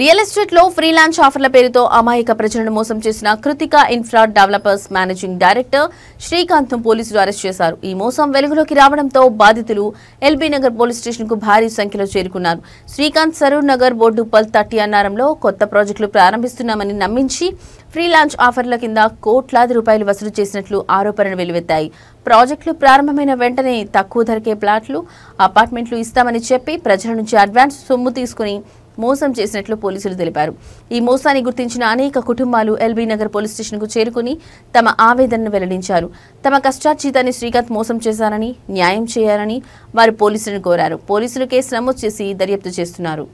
Real estate లో freelance ఆఫర్ల పేరుతో అమాయక ప్రజలను మోసం చేసిన Krittika infra developers managing director Srikanth ను పోలీసులు అరెస్ట్ చేశారు. ఈ మోసం వెలుగులోకి రావడంతో బాధితులు ఎల్బీ నగర్ పోలీస్ స్టేషన్ కు భారీ సంఖ్యలో చేరుకున్నారు. శ్రీకాంత్ సరూర్ నగర్ బోర్డుపల్ 30 అన్నారంలో కొత్త ప్రాజెక్టులు ప్రారంభిస్తున్నామని నమ్మించి ఫ్రీలాన్స్ ఆఫర్ల కింద కోట్లాది రూపాయలు వసూలు చేసినట్లు ఆరోపణలు వెలువెత్తాయి. ప్రాజెక్టులు ప్రారంభమైన వెంటనే తక్కువ ధరకే ప్లాట్లు, అపార్ట్మెంట్లు ఇస్తామని చెప్పి ప్రజల నుంచి అడ్వాన్స్ సొమ్ము తీసుకుని మోసం చేసినట్లు పోలీసులు తెలిపారు. ఈ మోసాన్ని గుర్తించిన అనేక కుటుంబాలు ఎల్బీ నగర్ పోలీస్ స్టేషన్ కు చేరుకుని తమ ఆవేదనను వెల్లడించారు. తమ కష్టార్జితాన్ని శ్రీకాంత్ మోసం చేశారని, న్యాయం చేయాలని వారు పోలీసులను కోరారు. పోలీసులు కేసు నమోదు చేసి దర్యాప్తు చేస్తున్నారు.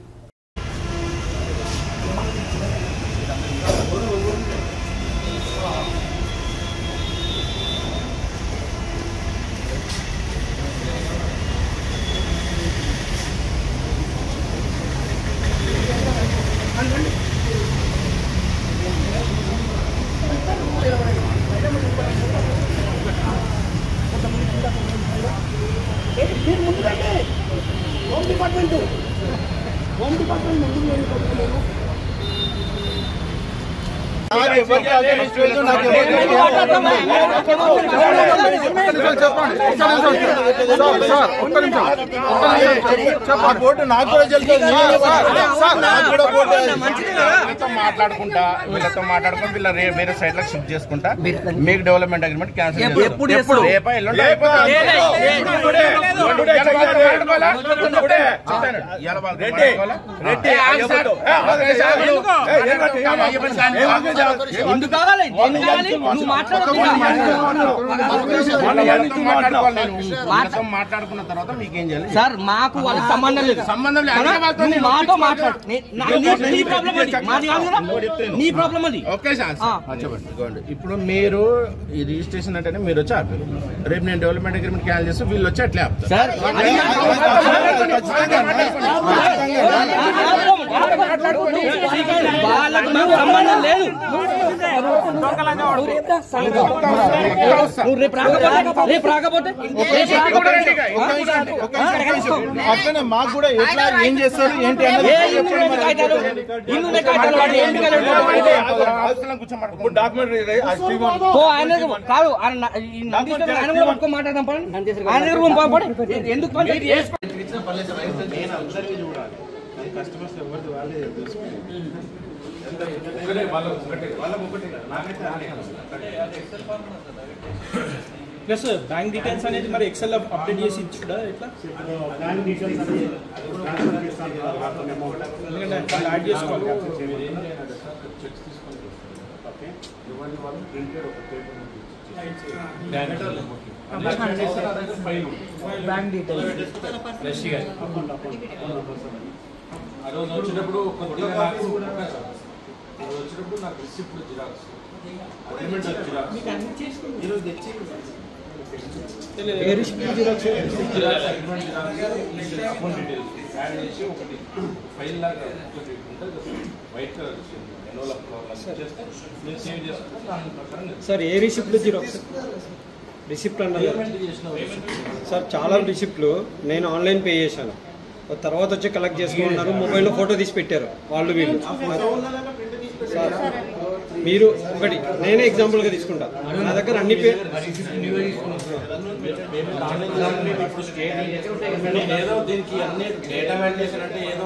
మాట్లాడుకుంటా వీళ్ళతో మాట్లాడుకుంటూ వీళ్ళ వేరే సైడ్ లో షిఫ్ట్ చేసుకుంటా మీకు డెవలప్మెంట్ అగ్రిమెంట్ క్యాన్సిల్ మాట్లాడుకున్న తర్వాత మీకేం చేయాలి సార్? మాకు వాళ్ళకి సంబంధం లేదు. సంబంధం లేదు. ఓకే సార్ చెప్పండి. ఇప్పుడు మీరు ఈ రిజిస్ట్రేషన్ అంటేనే మీరు వచ్చి ఆపారు. రేపు నేను డెవలప్మెంట్ అగ్రిమెంట్ క్యాన్సిల్ చేస్తే వీళ్ళు వచ్చి అట్లే ఆపుతారు. అట్లనే మాకు కూడా ఎట్లా ఏం చేస్తారు ఏంటి మాట్లాడదాం ఎందుకు కస్టమర్స్ ఎవరిది వాళ్ళే ప్లస్ బ్యాంక్ డీటెయిల్స్ అనేది మరి ఎక్సెల్ అప్డేట్ చేసి ఇచ్చుడా ఎట్లా బ్యాంక్ డీటెయిల్స్ అనేది ఎందుకంటే యాడ్ చేసుకోవాలి. బ్యాంక్ డీటెయిల్స్ ఆ రోజు వచ్చినప్పుడు నాకు రిసిప్ట్ జిరాక్స్ అగ్రిమెంట్ జిరాక్స్ ఈరోజు తెచ్చి receipt xerox agreement xerox account details add చేసి ఒకటి ఫైల్ లాగా వైట్ కలర్ ఎన్వలప్ చేస్తే నేను సేవ్ చేసుకుంటే దాని ప్రకారం సార్ ఏ రిసిప్ట్ జిరాక్స్ రిసిప్ట్ అన్నారు సార్? చాలా రిసిప్ట్లు నేను ఆన్లైన్ పే చేశాను, తర్వాత వచ్చి కలెక్ట్ చేసుకున్నారు, మొబైల్లో ఫోటో తీసి పెట్టారు వాళ్ళు వీళ్ళు. సార్ మీరు ఒకటి నేనే ఎగ్జాంపుల్గా తీసుకుంటా, నా దగ్గర అన్ని ఏదో దీనికి అన్ని డేటా వ్యాలిడేషన్ అంటే ఏదో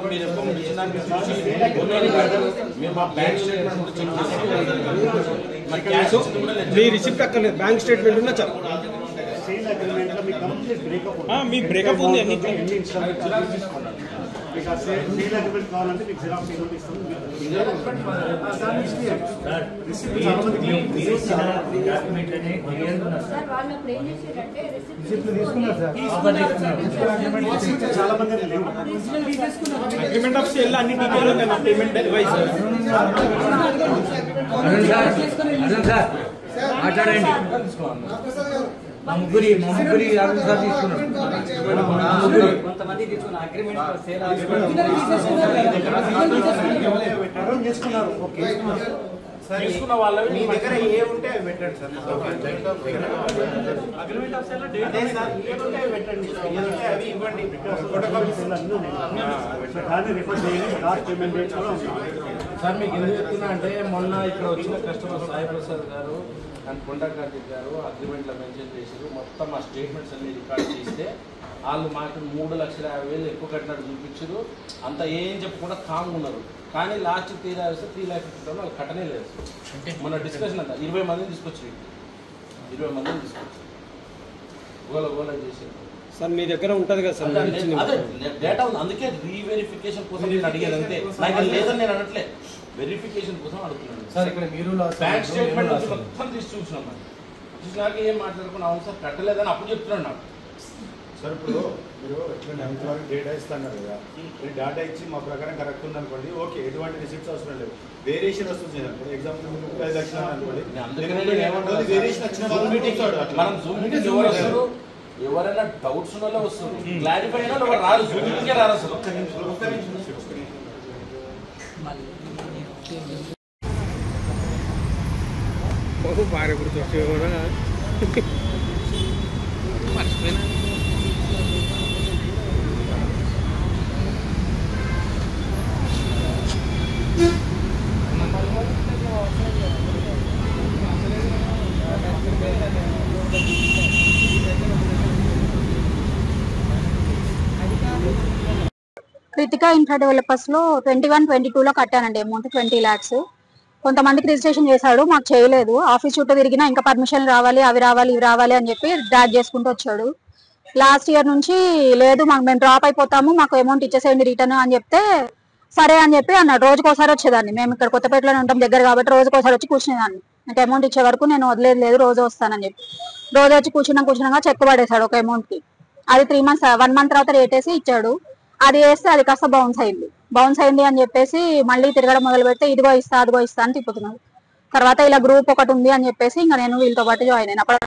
మీరు మా బ్యాంక్ స్టేట్మెంట్ మీ రిసిప్ట్ అక్కర్లేదు, బ్యాంక్ స్టేట్మెంట్ ఉన్నా చాలు. మీ బ్రేకప్ ఉంది అన్ని అగ్రిమెంట్ ఆఫ్ సేల్ అన్ని డీటెయిల్ పేమెంట్ అడ్వైస్ మాట్లాడండి. మా ముగ్గురి తీసుకున్నాం. కొంతమంది తీసుకున్న అగ్రిమెంట్ తీసుకున్న వాళ్ళవి మీ దగ్గర ఏ ఉంటే అవి పెట్టండి సార్. ఏముంటే అవి పెట్టండి, ఏదుంటే అవి ఇవ్వండి. సార్ మీకు ఎందుకు చెప్తున్నా అంటే మొన్న ఇక్కడ వచ్చిన కస్టమర్ సాయి ప్రసాద్ గారు అండ్ కొండా కార్తిక్ గారు అగ్రిమెంట్లో మెన్షన్ చేశారు. మొత్తం ఆ స్టేట్మెంట్స్ అన్ని రికార్డ్ చేస్తే వాళ్ళు మాకు 3,50,000 ఎక్కువ కట్టినట్టు చూపించారు. అంత ఏం చెప్పకుండా కాంగ్ ఉన్నారు. కానీ లాస్ట్ 3,50,000 వాళ్ళు కట్టనే లేదు. మొన్న డిస్కషన్ అంతా 20 మందిని తీసుకొచ్చి 20 మందిని తీసుకొచ్చి గోల చేశారు. సార్ మీ దగ్గర ఉంటుంది కదా సార్, అదే డేటా ఉంది, అందుకే రీవెరిఫికేషన్ కోసం నేను అడిగాను అంతే. నాకు లేదని నేను అనట్లే, వెరిఫికేషన్ కోసం అడుగుతున్నాను సార్. ఇక్కడ మీరు బ్యాంక్ స్టేట్మెంట్ మొత్తం తీసి చూసినాం. చూసినాక ఏం మాట్లాడుకున్నా అవును సార్ కట్టలేదని అప్పుడు చెప్తున్నాను నాకు. సార్ ఇప్పుడు మీరు ఎంతవరకు డేటా ఇస్తున్నారు కదా, మీరు డేటా ఇచ్చి మా ప్రకారం కరెక్ట్ ఉందనుకోండి, ఓకే, ఎటువంటి రిసిప్ట్స్ అవసరం లేదు. వేరియేషన్ వస్తుంది అనుకోండి, ఎగ్జాంపుల్ 35 లక్షలు అనుకోండి, వేరియేషన్ వచ్చిన మనం జూమ్ మీటింగ్ ఎవరు వస్తారు, ఎవరైనా డౌట్స్ ఉన్న వాళ్ళే వస్తారు, క్లారిఫై అయిన వాళ్ళు రాదు, జూమ్ మీటింగ్కే రాదు అసలు. కృతికా ఇన్ఫ్రా డెవలపర్స్ లో 21-22 కట్టానండి అమౌంట్ 20 lakhs. కొంతమందికి రిజిస్ట్రేషన్ చేశాడు, మాకు చేయలేదు. ఆఫీస్ చుట్టూ తిరిగినా ఇంకా పర్మిషన్ రావాలి, అవి రావాలి, ఇవి రావాలి అని చెప్పి డ్రాగ్ చేసుకుంటూ వచ్చాడు. లాస్ట్ ఇయర్ నుంచి లేదు మేము డ్రాప్ అయిపోతాము, మాకు అమౌంట్ ఇచ్చేసేయండి రిటర్న్ అని చెప్తే సరే అని చెప్పి అన్నాడు. రోజుకోసారి వచ్చేదాన్ని, మేము ఇక్కడ కొత్తపేటలోనే ఉంటాం దగ్గర కాబట్టి రోజుకోసారి వచ్చి కూర్చునేదాన్ని. నాకు అమౌంట్ ఇచ్చే వరకు నేను వదిలేదు లేదు, రోజు వస్తానని చెప్పి రోజు వచ్చి కూర్చున్నాక చెక్ పడేశాడు ఒక అమౌంట్ కి. అది 3 months 1 month తర్వాత రేట్ వేసి ఇచ్చాడు. అది వేస్తే అది కాస్త బౌన్స్ అయింది అని చెప్పేసి మళ్ళీ తిరగడం మొదలు పెడితే ఇదిగో ఇస్తా అదిగో ఇస్తా అని తిప్పుతున్నాడు. తర్వాత ఇలా గ్రూప్ ఒకటి ఉంది అని చెప్పేసి ఇంకా నేను వీళ్ళతో పాటు జాయిన్ అయినా. అప్పుడు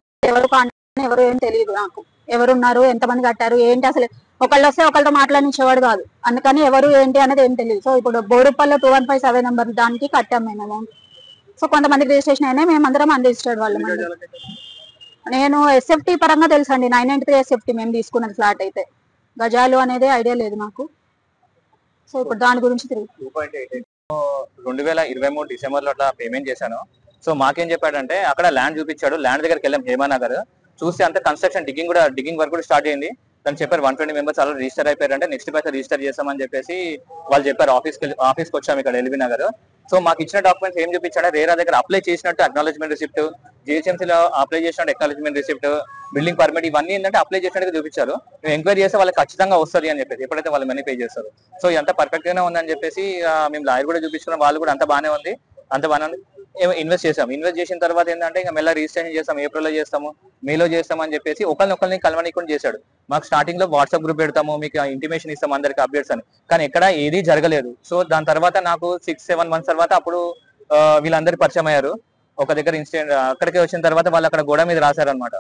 ఎవరు ఏం తెలియదు నాకు, ఎవరున్నారు, ఎంతమంది కట్టారు ఏంటి, అసలు ఒకళ్ళు వస్తే ఒకళ్ళతో మాట్లాడించేవాడు కాదు. అందుకని ఎవరు ఏంటి అనేది ఏం తెలియదు. సో ఇప్పుడు బోడుపల్లో 2157 నెంబర్ దానికి కట్టాం మేము అమౌంట్. సో కొంతమందికి రిజిస్ట్రేషన్ అయినా మేమందరం అన్రిజిస్టర్డ్ వాళ్ళం. నేను ఎస్ఎఫ్టీ పరంగా తెలుసండి, 993 ఎస్ఎఫ్టీ మేము తీసుకున్న ఫ్లాట్ అయితే. గజాలు అనేది ఐడియా లేదు నాకు. సో ఇప్పుడు దాని గురించి 2023 డిసెంబర్లో అట్లా పేమెంట్ చేశాను. సో మాకేం చెప్పాడంటే అక్కడ ల్యాండ్ చూపించాడు. ల్యాండ్ దగ్గరికి వెళ్ళాం హేమానగర్, చూస్తే అంత కన్స్ట్రక్షన్ డిగ్గింగ్ వర్క్ కూడా స్టార్ట్ అయింది. తను చెప్పారు 120 members అలా రిజిస్టర్ అయిపోయారంటే నెక్స్ట్ పైసా రిజిస్టర్ చేస్తామని చెప్పేసి వాళ్ళు చెప్పారు. ఆఫీస్కి వచ్చాము ఇక్కడ ఎల్బీ నగర్. సో మాకు ఇచ్చిన డాక్యుమెంట్స్ ఏం చూపించాడు, రేరా దగ్గర అప్లై చేసినట్టు అక్నాలజ్మెంట్ రిసిప్ట్, జిహెచ్ఎంసీలో అప్లై చేసినట్టు అక్నాలజ్మెంట్ రిసిప్ట్, బిల్డింగ్ పర్మిట్, ఇవన్నీ ఏంటంటే అప్లై చేసినట్టు చూపించారు. మేము ఎంక్వైరీ చేస్తే వాళ్ళకి ఖచ్చితంగా వస్తుంది అని చెప్పేసి, ఎప్పుడైతే వాళ్ళు మనీ పే చేస్తారు. సో ఇదంతా పర్ఫెక్ట్ గానే ఉందని చెప్పేసి మేము లాయర్ కూడా చూపించుకున్నాం, వాళ్ళు కూడా అంత బాగానే ఉంది. ఇన్వెస్ట్ చేసిన తర్వాత ఏంటంటే ఇంకా మెల్ల రిజిస్ట్రేషన్ చేస్తాం, ఏప్రిల్లో చేస్తాము, మేలో చేస్తామని చెప్పేసి ఒకరిని కలవనీకుండా చేశాడు. మాకు స్టార్టింగ్ లో వాట్సాప్ గ్రూప్ పెడతాము, మీకు ఇంటిమేషన్ ఇస్తాం అందరికి అప్డేట్స్ అని, కానీ ఎక్కడ ఏది జరగలేదు. సో దాని తర్వాత నాకు 6-7 months తర్వాత అప్పుడు వీళ్ళందరూ పరిచయం అయ్యారు. ఒక దగ్గర ఇన్సిడెంట్ అక్కడికి వచ్చిన తర్వాత వాళ్ళు అక్కడ గోడ మీద రాశారు అనమాట,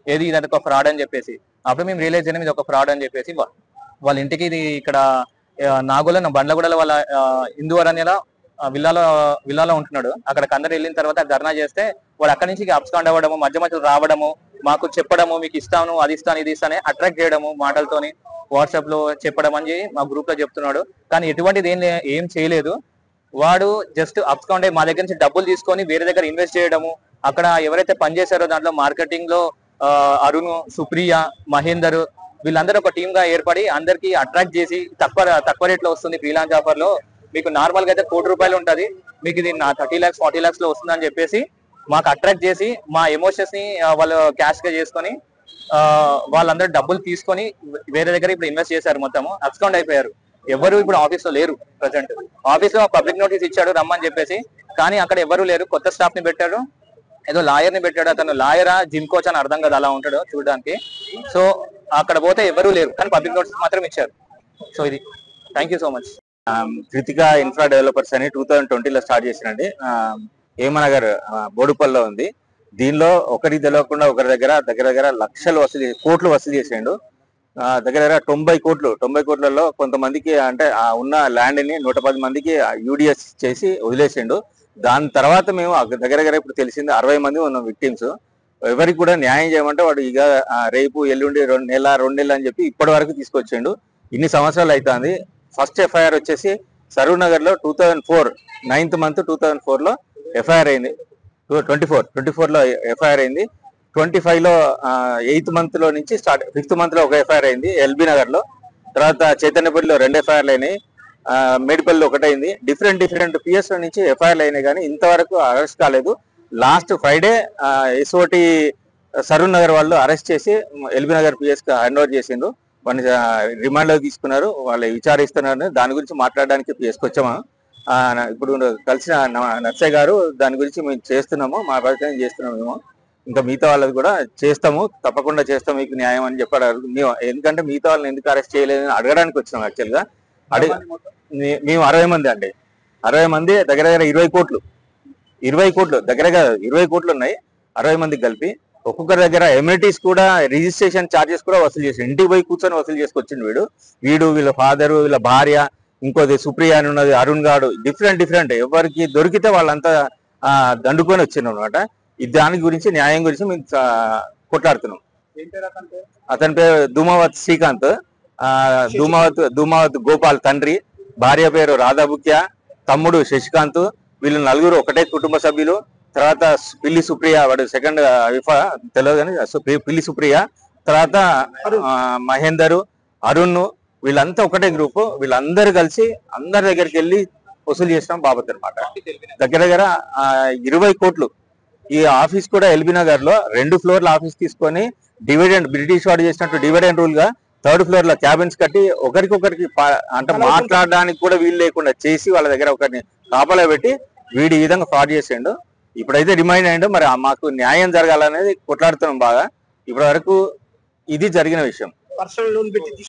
ఏది ఇది ఒక ఫ్రాడ్ అని చెప్పేసి. అప్పుడు మేము రియలైజ్ అయినా ఇది ఒక ఫ్రాడ్ అని చెప్పేసి వాళ్ళ ఇంటికి, ఇది ఇక్కడ నాగోల బండ్లగూడలో వాళ్ళ హిందూ అరణ్యలో విల్లాలో ఉంటున్నాడు. అక్కడికి అందరు వెళ్ళిన తర్వాత ధర్నా చేస్తే వాడు అక్కడి నుంచి అబ్స్కాండ్ అవ్వడము, మధ్య రావడము, మాకు చెప్పడము, మీకు ఇస్తాను అది ఇస్తాను ఇది ఇస్తాను అట్రాక్ట్ చేయడము, మాటలతోని వాట్సాప్ లో చెప్పడం అని మా గ్రూప్ లో చెప్తున్నాడు. కానీ ఎటువంటిది ఏం చేయలేదు. వాడు జస్ట్ అబ్స్కాండ్ అయ్యి మా దగ్గర నుంచి డబ్బులు తీసుకొని వేరే దగ్గర ఇన్వెస్ట్ చేయడము. అక్కడ ఎవరైతే పనిచేశారో దాంట్లో మార్కెటింగ్ లో అరుణ్, సుప్రియ, మహేందర్ వీళ్ళందరూ ఒక టీమ్ గా ఏర్పడి అందరికి అట్రాక్ట్ చేసి తక్కువ రేట్ లో వస్తుంది ఫ్రీలాన్స్ ఆఫర్ లో, మీకు నార్మల్ గా అయితే 1 కోటి రూపాయలు ఉంటుంది, మీకు ఇది 30 lakhs 40 lakhs లో వస్తుందని చెప్పేసి మాకు అట్రాక్ట్ చేసి మా ఎమోషన్స్ ని వాళ్ళు క్యాష్ గా చేసుకొని వాళ్ళందరూ డబ్బులు తీసుకొని వేరే దగ్గర ఇప్పుడు ఇన్వెస్ట్ చేశారు. మొత్తము అబ్స్కాండ్ అయిపోయారు. ఎవరు ఇప్పుడు ఆఫీస్ లో లేరు. ప్రజెంట్ ఆఫీస్ లో పబ్లిక్ నోటీస్ ఇచ్చాడు రమ్మని చెప్పేసి, కానీ అక్కడ ఎవరు లేరు. కొత్త స్టాఫ్ ని పెట్టాడు, ఏదో లాయర్ ని పెట్టాడు. అతను లాయరా జిమ్ కోచ్ అని అర్థం కదా, అలా ఉంటాడు చూడడానికి. సో అక్కడ పోతే ఎవరు లేరు, కానీ పబ్లిక్ నోటీస్ మాత్రం ఇచ్చారు. సో ఇది thank you so much. Kritika infra developers అని 2020లో స్టార్ట్ చేసినండి. హేమనగర్ బోడుపల్లో ఉంది. దీనిలో ఒకరికి తెలియకుండా ఒకరి దగ్గర లక్షలు కోట్లు వసూలు చేసిండు. దగ్గర 90 కోట్లలో కొంతమందికి అంటే ఉన్న ల్యాండ్ ని 110 మందికి యూడిఎస్ చేసి వదిలేసిండు. దాని తర్వాత మేము దగ్గర ఇప్పుడు తెలిసింది 60 మంది ఉన్న విక్టిమ్స్. ఎవరికి కూడా న్యాయం చేయమంటే వాడు ఇక రేపు ఎల్లుండి 2 నెలలు అని చెప్పి ఇప్పటి వరకు తీసుకొచ్చిండు. ఇన్ని సంవత్సరాలు అవుతుంది. ఫస్ట్ ఎఫ్ఐఆర్ వచ్చేసి సరూర్ నగర్ లో 2004 9th month 2004 లో ఎఫ్ఐఆర్ అయింది. 24 లో ఎఫ్ఐఆర్ అయింది. 25 లో 8th month లో నుంచి స్టార్ట్ 5th month లో ఒక ఎఫ్ఐఆర్ అయింది ఎల్బీ నగర్ లో. తర్వాత చైతన్యపల్లిలో 2 ఎఫ్ఐఆర్లు అయినాయి. మేడిపల్లిలో ఒకటైంది. డిఫరెంట్ పిఎస్ లో నుంచి ఎఫ్ఐఆర్లు అయినాయి కానీ ఇంతవరకు అరెస్ట్ కాలేదు. Last Friday SOT Saroor Nagar వాళ్ళు అరెస్ట్ చేసి ఎల్బీ నగర్ పిఎస్ కి హ్యాండ్ ఓవర్ చేసిండ్రు. వాళ్ళని రిమాండ్ లో తీసుకున్నారు. వాళ్ళు విచారిస్తున్నారు. దాని గురించి మాట్లాడడానికి పిఎస్కి వచ్చాము. ఇప్పుడు కలిసిన నర్సయ్య గారు దాని గురించి మేము చేస్తున్నాము, మా ప్రయత్నం చేస్తున్నాము. మేము ఇంకా మిగతా వాళ్ళది కూడా చేస్తాము, తప్పకుండా చేస్తాం, మీకు న్యాయం అని చెప్పారు. ఎందుకంటే మిగతా వాళ్ళని ఎందుకు అరెస్ట్ చేయలేదని అడగడానికి వచ్చినాం. యాక్చువల్గా మేము 60 మంది అండి. 60 మంది దగ్గర 20 కోట్లు దగ్గర 20 కోట్లు ఉన్నాయి. 60 మందికి కలిపి ఒక్కొక్కరి దగ్గర ఎమ్యూనిటీస్ కూడా రిజిస్ట్రేషన్ ఛార్జెస్ కూడా వసూలు చేసి ఇంటికి పోయి కూర్చొని వసూలు చేసుకొచ్చిండు. వీళ్ళ ఫాదరు, వీళ్ళ భార్య, ఇంకోది సుప్రియ అని ఉన్నది, అరుణ్ గాడు, డిఫరెంట్ ఎవరికి దొరికితే వాళ్ళంతా దండుకొని వచ్చిండ్రు అనమాట. దాని గురించి న్యాయం గురించి మేము కొట్లాడుతున్నాం. అతని పేరు ధూమావత్ శ్రీకాంత్, ధూమావత్ గోపాల్ తండ్రి, భార్య పేరు రాధాబుక్య, తమ్ముడు శశికాంత్. వీళ్ళు నలుగురు ఒకటే కుటుంబ సభ్యులు. తర్వాత పిల్లి సుప్రియ, వాడు సెకండ్ తెలియదు కానీ పిల్లి సుప్రియ, తర్వాత మహేందర్, అరుణ్, వీళ్ళంతా ఒకటే గ్రూప్. వీళ్ళందరూ కలిసి అందరి దగ్గరికి వెళ్ళి వసూలు చేసినాం బాబత్ అనమాట. దగ్గర 20 కోట్లు. ఈ ఆఫీస్ కూడా ఎల్బీ నగర్ లో 2 ఫ్లోర్ల ఆఫీస్ తీసుకొని డివిడెండ్, బ్రిటిష్ వాడు చేసినట్టు డివిడెండ్ రూల్ గా 3rd ఫ్లోర్ లో క్యాబిన్స్ కట్టి ఒకరికొకరికి అంటే మాట్లాడడానికి కూడా వీలు లేకుండా చేసి వాళ్ళ దగ్గర ఒకరిని కాపలా పెట్టి వీడి ఈ విధంగా ఫ్రాడ్ చేసిండు. ఇప్పుడైతే రిమైండ్ అయ్యిండు. మరి మాకు న్యాయం జరగాలనేది కొట్లాడుతున్నాం బాగా. ఇప్పటి వరకు ఇది జరిగిన విషయం.